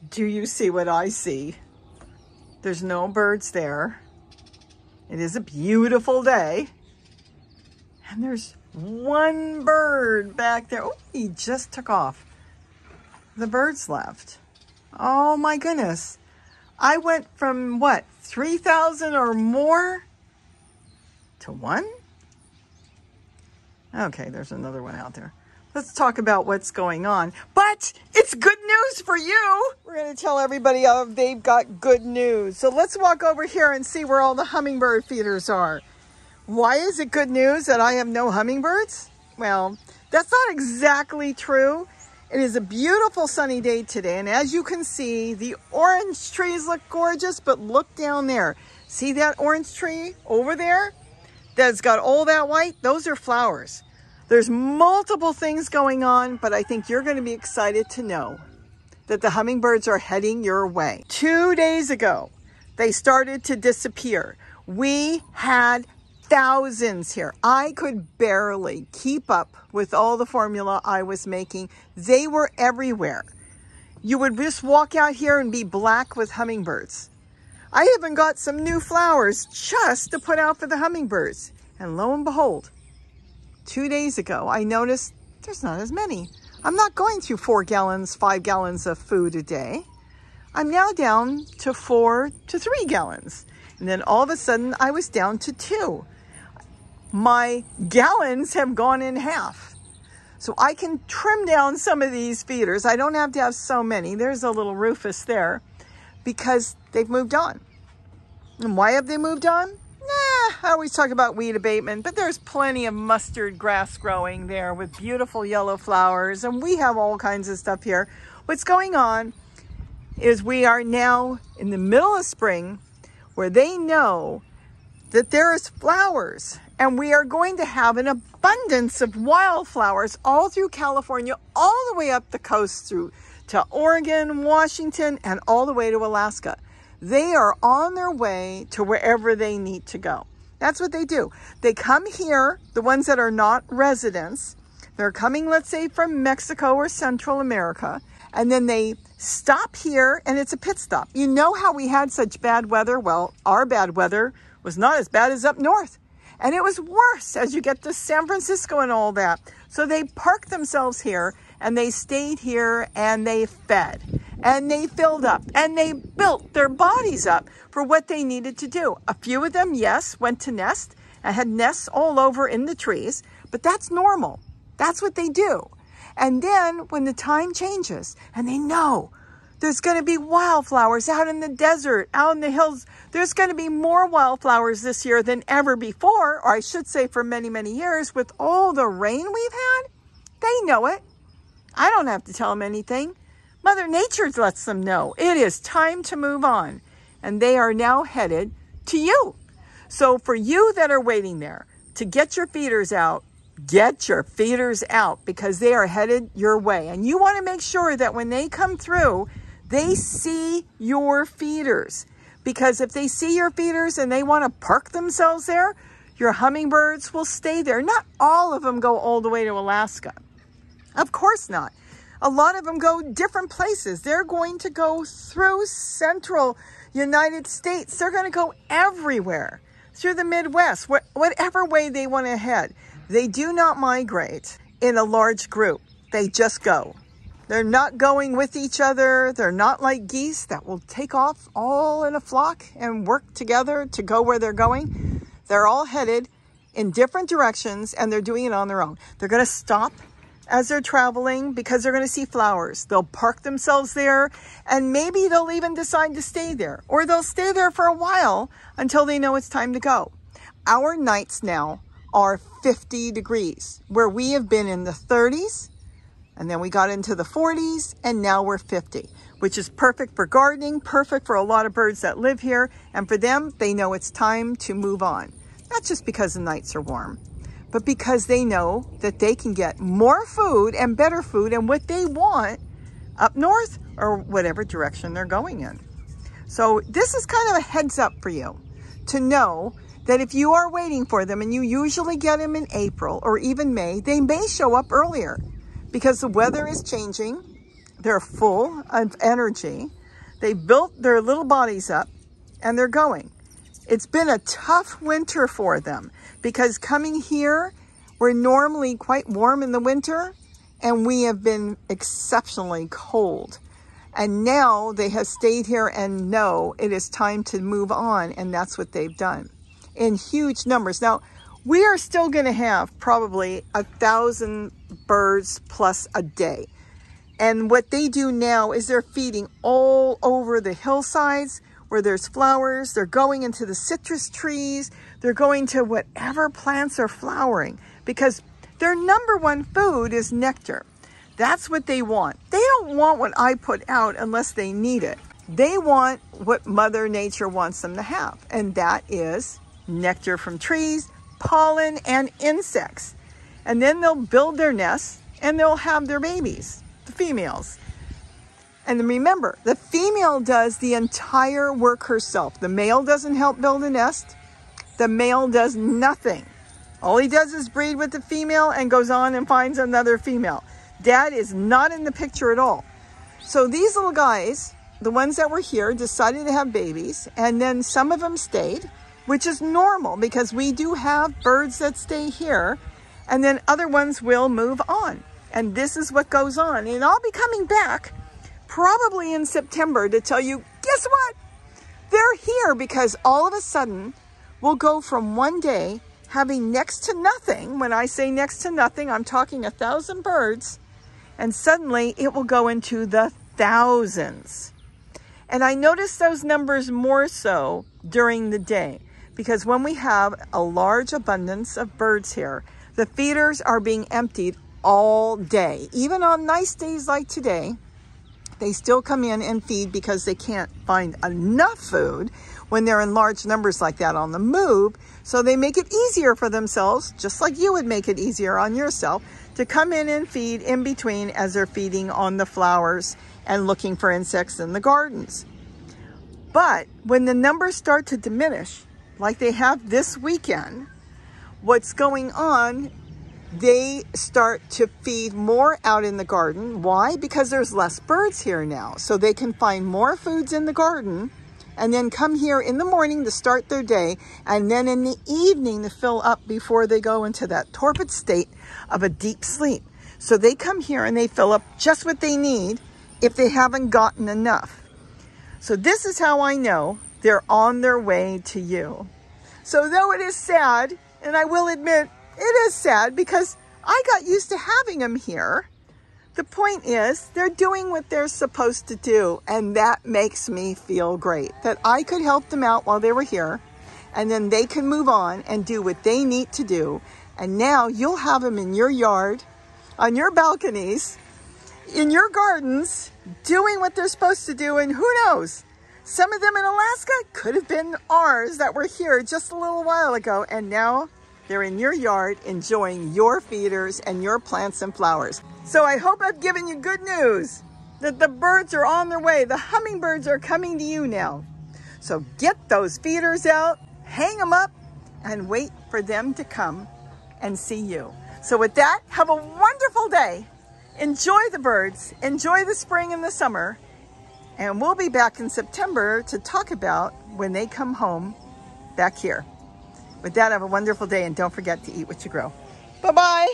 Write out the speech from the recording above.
Do you see what I see? There's no birds there. It is a beautiful day. And there's one bird back there. Oh, he just took off. The birds left. Oh my goodness. I went from what, 3,000 or more to one? Okay, there's another one out there. Let's talk about what's going on. But it's good news for you. We're going to tell everybody they've got good news. So let's walk over here and see where all the hummingbird feeders are. Why is it good news that I have no hummingbirds? Well, that's not exactly true. It is a beautiful sunny day today. And as you can see, the orange trees look gorgeous, but look down there. See that orange tree over there? That's got all that white? Those are flowers. There's multiple things going on, but I think you're going to be excited to know that the hummingbirds are heading your way. 2 days ago, they started to disappear. We had thousands here. I could barely keep up with all the formula I was making. They were everywhere. You would just walk out here and be black with hummingbirds. I even got some new flowers just to put out for the hummingbirds. And lo and behold, 2 days ago, I noticed there's not as many. I'm not going through 4 gallons, 5 gallons of food a day. I'm now down to 4 to 3 gallons. And then all of a sudden, I was down to 2. My gallons have gone in half. So I can trim down some of these feeders. I don't have to have so many. There's a little Rufus there because they've moved on. And why have they moved on? I always talk about weed abatement, but there's plenty of mustard grass growing there with beautiful yellow flowers, and we have all kinds of stuff here. What's going on is we are now in the middle of spring where they know that there is flowers, and we are going to have an abundance of wildflowers all through California, all the way up the coast through to Oregon, Washington, and all the way to Alaska. They are on their way to wherever they need to go. That's what they do. They come here, the ones that are not residents, they're coming, let's say, from Mexico or Central America, and then they stop here, and it's a pit stop. You know how we had such bad weather? Well, our bad weather was not as bad as up north, and it was worse as you get to San Francisco and all that. So they parked themselves here, and they stayed here, and they fed, and they filled up, and they built their bodies up for what they needed to do. A few of them, yes, went to nest and had nests all over in the trees, but that's normal. That's what they do. And then when the time changes and they know there's going to be wildflowers out in the desert, out in the hills, there's going to be more wildflowers this year than ever before, or I should say for many, many years, with all the rain we've had. They know it. I don't have to tell them anything. Mother Nature lets them know it is time to move on. And they are now headed to you. So for you that are waiting there to get your feeders out, get your feeders out because they are headed your way. And you want to make sure that when they come through, they see your feeders. Because if they see your feeders and they want to park themselves there, your hummingbirds will stay there. Not all of them go all the way to Alaska. Of course not. A lot of them go different places. They're going to go through central United States. They're going to go everywhere, through the Midwest, whatever way they want to head. They do not migrate in a large group. They just go. They're not going with each other. They're not like geese that will take off all in a flock and work together to go where they're going. They're all headed in different directions, and they're doing it on their own. They're going to stop as they're traveling because they're going to see flowers. They'll park themselves there, and maybe they'll even decide to stay there, or they'll stay there for a while until they know it's time to go. Our nights now are 50 degrees, where we have been in the 30s, and then we got into the 40s, and now we're 50, which is perfect for gardening, perfect for a lot of birds that live here, and for them, they know it's time to move on. Not just because the nights are warm, but because they know that they can get more food and better food and what they want up north or whatever direction they're going in. So this is kind of a heads up for you to know that if you are waiting for them, and you usually get them in April or even May, they may show up earlier because the weather is changing. They're full of energy. They built their little bodies up and they're going. It's been a tough winter for them because coming here, we're normally quite warm in the winter and we have been exceptionally cold. And now they have stayed here and know it is time to move on, and that's what they've done in huge numbers. Now, we are still going to have probably 1,000 birds plus a day. And what they do now is they're feeding all over the hillsides where there's flowers. They're going into the citrus trees. They're going to whatever plants are flowering because their number one food is nectar. That's what they want. They don't want what I put out unless they need it. They want what Mother Nature wants them to have, and that is nectar from trees, pollen, and insects. And then they'll build their nests and they'll have their babies, the females. And then remember, the female does the entire work herself. The male doesn't help build a nest. The male does nothing. All he does is breed with the female and goes on and finds another female. Dad is not in the picture at all. So these little guys, the ones that were here, decided to have babies, and then some of them stayed, which is normal because we do have birds that stay here, and then other ones will move on. And this is what goes on. And I'll be coming back probably in September to tell you, guess what? They're here because all of a sudden we'll go from one day having next to nothing. When I say next to nothing, I'm talking 1,000 birds. And suddenly it will go into the thousands. And I notice those numbers more so during the day because when we have a large abundance of birds here, the feeders are being emptied all day. Even on nice days like today, they still come in and feed because they can't find enough food when they're in large numbers like that on the move. So they make it easier for themselves, just like you would make it easier on yourself, to come in and feed in between as they're feeding on the flowers and looking for insects in the gardens. But when the numbers start to diminish, like they have this weekend, what's going on, they start to feed more out in the garden. Why? Because there's less birds here now. So they can find more foods in the garden and then come here in the morning to start their day, and then in the evening to fill up before they go into that torpid state of a deep sleep. So they come here and they fill up just what they need if they haven't gotten enough. So this is how I know they're on their way to you. So though it is sad, and I will admit it is sad because I got used to having them here, the point is they're doing what they're supposed to do, and that makes me feel great that I could help them out while they were here, and then they can move on and do what they need to do. And now you'll have them in your yard, on your balconies, in your gardens, doing what they're supposed to do. And who knows, some of them in Alaska could have been ours that were here just a little while ago, and now they're in your yard enjoying your feeders and your plants and flowers. So I hope I've given you good news that the birds are on their way. The hummingbirds are coming to you now. So get those feeders out, hang them up, and wait for them to come and see you. So with that, have a wonderful day. Enjoy the birds, enjoy the spring and the summer, and we'll be back in September to talk about when they come home back here. With that, have a wonderful day, and don't forget to eat what you grow. Bye-bye.